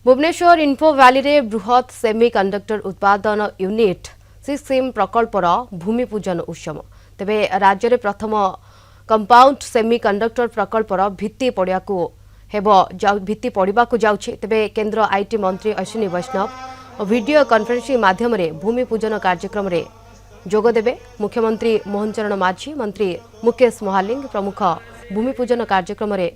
Bhubaneswar info भैली रे बृहत सेमी कंडक्टर उत्पादन यूनिट सिम प्रकल्पर भूमिपूजन उत्सव तेबे राज्य में प्रथम कंपाउंड सेमी कंडक्टर प्रकल्पर भित्ति पड़ा जाउछि तेबे केंद्र आईटी मंत्री अश्विनी वैष्णव वीडियो कॉन्फ्रेंसिंग माध्यम भूमिपूजन कार्यक्रम में जोगदेवे। मुख्यमंत्री मोहन चरण माझी मंत्री मुकेश महालिंग प्रमुख भूमिपूजन कार्यक्रम में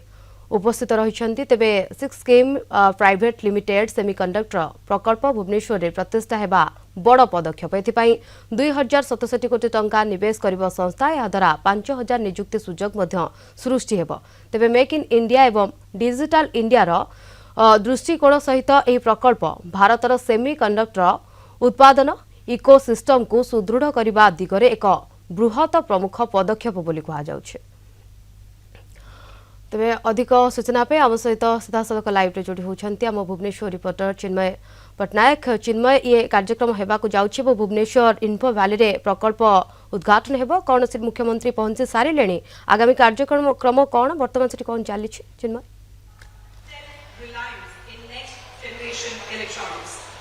उपस्थित रही। तेबे 6 स्कीम प्राइवेट लिमिटेड सेमीकंडक्टर प्रकल्प भुवनेश्वर में प्रतिष्ठा हेबा बड़ पदक्षेप। एथिपाई 2067 कोटी टंका निवेश करिबो संस्था। या द्वारा 5000 नियुक्ति सुजोग मध्य सृष्टि हेबो। तेबे मेक इन इंडिया एवं डिजिटल इंडिया रो दृष्टिकोण सहित एही प्रकल्प भारतर सेमीकंडक्टर उत्पादन इकोसिस्टम को सुदृढ़ करबा दिगरे एक बृहत प्रमुख पदक्षेप बोली कहा जाउछे। तेरे अधिक सूचना पे आम सहित सीधासख लाइव जोड़ी होती आम भुवनेश्वर रिपोर्टर चिन्मय पट्टनायक। चिन्मय ये कार्यक्रम होगाकू जाउछि भुवनेश्वर इन्फो भैली रे प्रकल्प उद्घाटन हेबो कौन से मुख्यमंत्री पहुंची सारे आगामी कार्यक्रम क्रम कौन वर्तमान से कौन चली चिन्मय?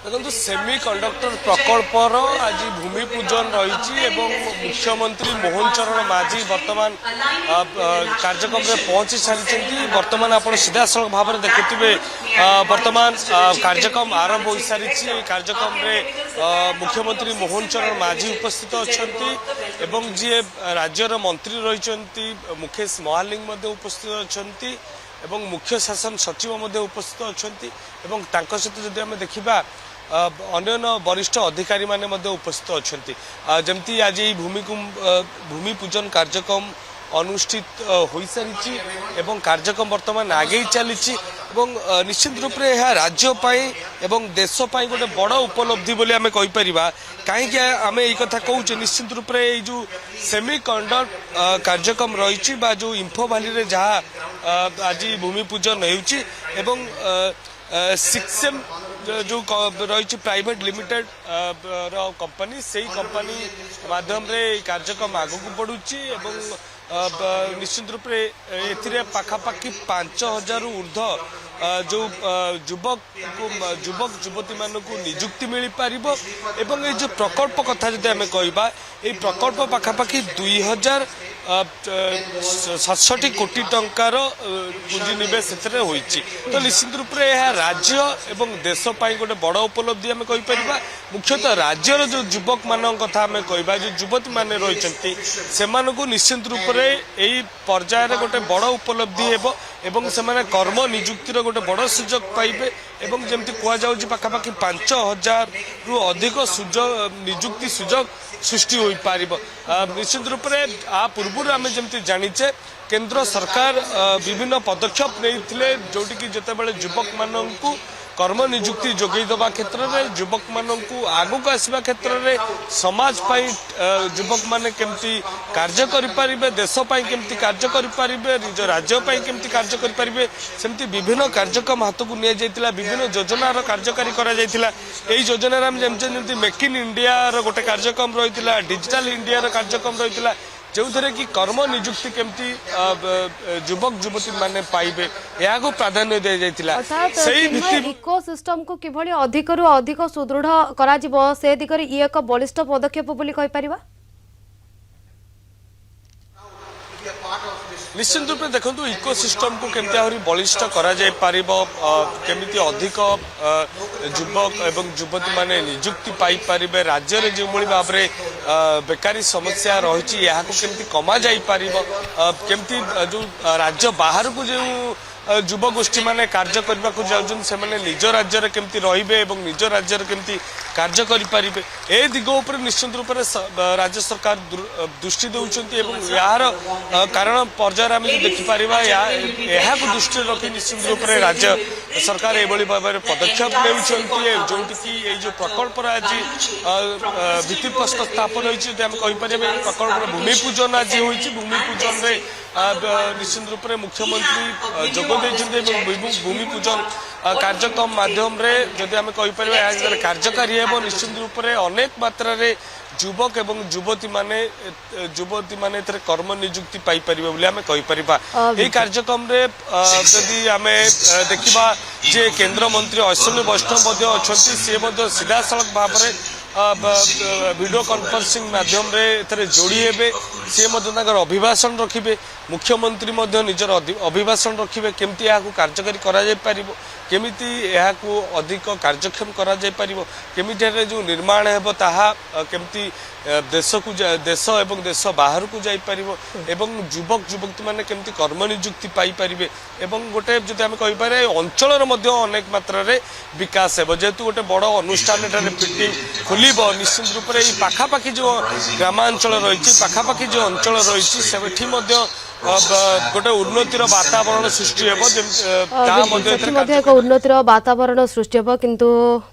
देखो सेमी कंडक्टर प्रकल्पर आज भूमिपूजन रही मुख्यमंत्री मोहन चरण माझी वर्तमान कार्यक्रम में पहुंची सारी। वर्तमान आप सीधासल भाव में देखुवे वर्तमान कार्यक्रम आरंभ हो सारी। कार्यक्रम में मुख्यमंत्री मोहन चरण माझी उपस्थित अच्छा जी राज्यर मंत्री रही मुकेश महालिंग उपस्थित अच्छा मुख्य शासन सचिव उपस्थित अच्छा सहित जदि आम देखा अन्य वरिष्ठ अधिकारी माने उपस्थित अच्छा जमती आज भूमिपूजन कार्यक्रम अनुष्ठित हो सारी एवं कार्यक्रम वर्तमान आगे चली निश्चित रूप से यह राज्यपाई एवं देशपाई गोटे बड़ उपलब्धि बोली आम कहीपर। कहीं आम यही कथा कहूँ निश्चित रूप से ये जो सेमी कंडक्टर कार्यक्रम रही जो इन्फो भैली रे जहाँ आज भूमिपूजन हो सिक्सएम जो रही प्राइवेट लिमिटेड कंपनी से कंपनी माध्यम रे कार्यक्रम आगू बढ़ुची निश्चित रूप से पाखापाखि 5000 ऊर्ध्व जो युवक युवती मान निजुक्ति मिल पार एवं ये जो प्रकल्प कथा जब आम कहवा ये प्रकल्प पाखापाखि 2067 कोटी टंकार पुंजी निवेश होती। तो निश्चित रूप से यह राज्य एवं देश गोटे बड़ उपलब्धि आम कहीपर। मुख्यतः राज्यर जो युवक मान कथा आम कहवा जो युवती मान रही से निश्चित रूप से यही पर्यायर गोटे बड़ उपलब्धि एवं से कर्म निजुक्तिर गोटे बड़ सुजोग पाइबे एवं जमती कहुच्छी पाखापाखि 5000 रु अधिक निजुक्ति सुजोग सृष्टि हो पार। निश्चित रूप से आ पूर्व आम जमती जानीचे केंद्र सरकार विभिन्न पदक्षेप नहीं जोटि कि जितेबाला युवक मानू कर्म निजुक्ति जोगईदवा क्षेत्र में युवक मानू आगू आसवा क्षेत्र में समाज युवक माने केमती कार्य करें देश केमती कार्य करें निज राज्य केमती कार्य करें सेमती विभिन्न कार्यक्रम हाथ को नि जाइतिला विभिन्न योजनार कार्यकारी करा जाइतिला। एई योजना रे हम जेमती मेक इन इंडिया रो गोटे कार्यक्रम रहितिला डिजिटल इंडिया रो कार्यक्रम रहितिला जो थे कि कर्म निजुक्ति केमती युवक युवती माने पाइबे या को प्राधान्य दे जाइतिला। सही भित्ति इकोसिस्टम को किभली अधिक रु अधिक सुदृढ़ करा जिवो से दिगरे ये एक बलिष्ठ पदक्षेप बोली कहि परिबा। निश्चित रूप से देखो इकोसिस्टम को केमती आहरी बलिष्ठ करा जाय पारिबो केमिति अधिक युवक एवं युवती माने निजुक्ति पाई पारिबे राज्य रे जो भली भाव रे बेकारी समस्या रही या केमती कमा जाय पारिबो केमती जो राज्य बाहर को जो युवा गोष्ठी माने कार्य करने को जाउछन से माने निज राज्य रे केमती रहिबे एवं निज राज्य रे केमती कार्य करि पारिबे ए दिग उपर निश्चित रूप से राज्य सरकार दृष्टि दउछन्ती एवं यार कारण पर्यायर आम देखि पारिबा या को दृष्टि रखी निश्चित रूप से राज्य सरकार एभली भाव में पदक्षेप नेउछन्ती जोंटी कि ए जो प्रकल्प आज भित्तिप्रस्तर स्थापन होइछि आम कहि पारिबे प्रकल्प भूमिपूजन आज होइछि भूमिपूजन रे निश्चित रूप से मुख्यमंत्री जोग भूमिपूजन कार्यक्रम माध्यम रे जदि आम कहीपर कार्यकारी हे निश्चित रूप से अनेक मात्रा युवक एवं युवती माने कर्म नियुक्ति पाई परिबे बोली आमे कहि परिबा। एही कार्यक्रम रे जदि आमे देखिबा जे केंद्र मंत्री अश्विनी वैष्णव मध्ये अछंती से मध्ये सीधा सड़क भाव में वीडियो कॉन्फ्रेंसिंग माध्यम रे एथरे जोड़ी हेबे से मध्ये ताकर अभिभाषण रखिबे मुख्यमंत्री मध्ये निजर अभिभाषण रखिबे केमती याकू कार्यकारी करा जाय परिबो केमिति याकू अधिक कार्यक्षम करा जाय परिबो केमिति रे जो निर्माण हेबो ताहा केमती देश को देश एवं देश बाहर को जाई परिबो एवं युवक युवती माने केमती कर्म नियुक्ति पाई परिबे एवं गोटे जदि आमे कहि पारे अंचल रे मध्ये अनेक मात्रा रे विकास हेबो जेतु गोटे बड़ अनुष्ठान एटारे फिटिंग खुलिबो निश्चित रूप से पाखापाखि जो ग्रामांचल रही पाखापाखि जो अंचल रही सेठी मध्ये गोटे उन्नतिर वातावरण सृष्टि एक उन्नतिर वातावरण सृष्टि हेब किंतु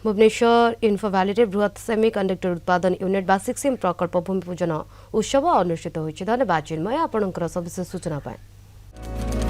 भुवनेश्वर इन्फो भैली रे बृहत सेमी कंडक्टर उत्पादन यूनिट बा सिक्सिम प्रकल्प भूमि पूजन उत्सव अनुष्ठित होइछि। धन्यवाद चिन्मय आपनकर सविशेष सूचना पाए।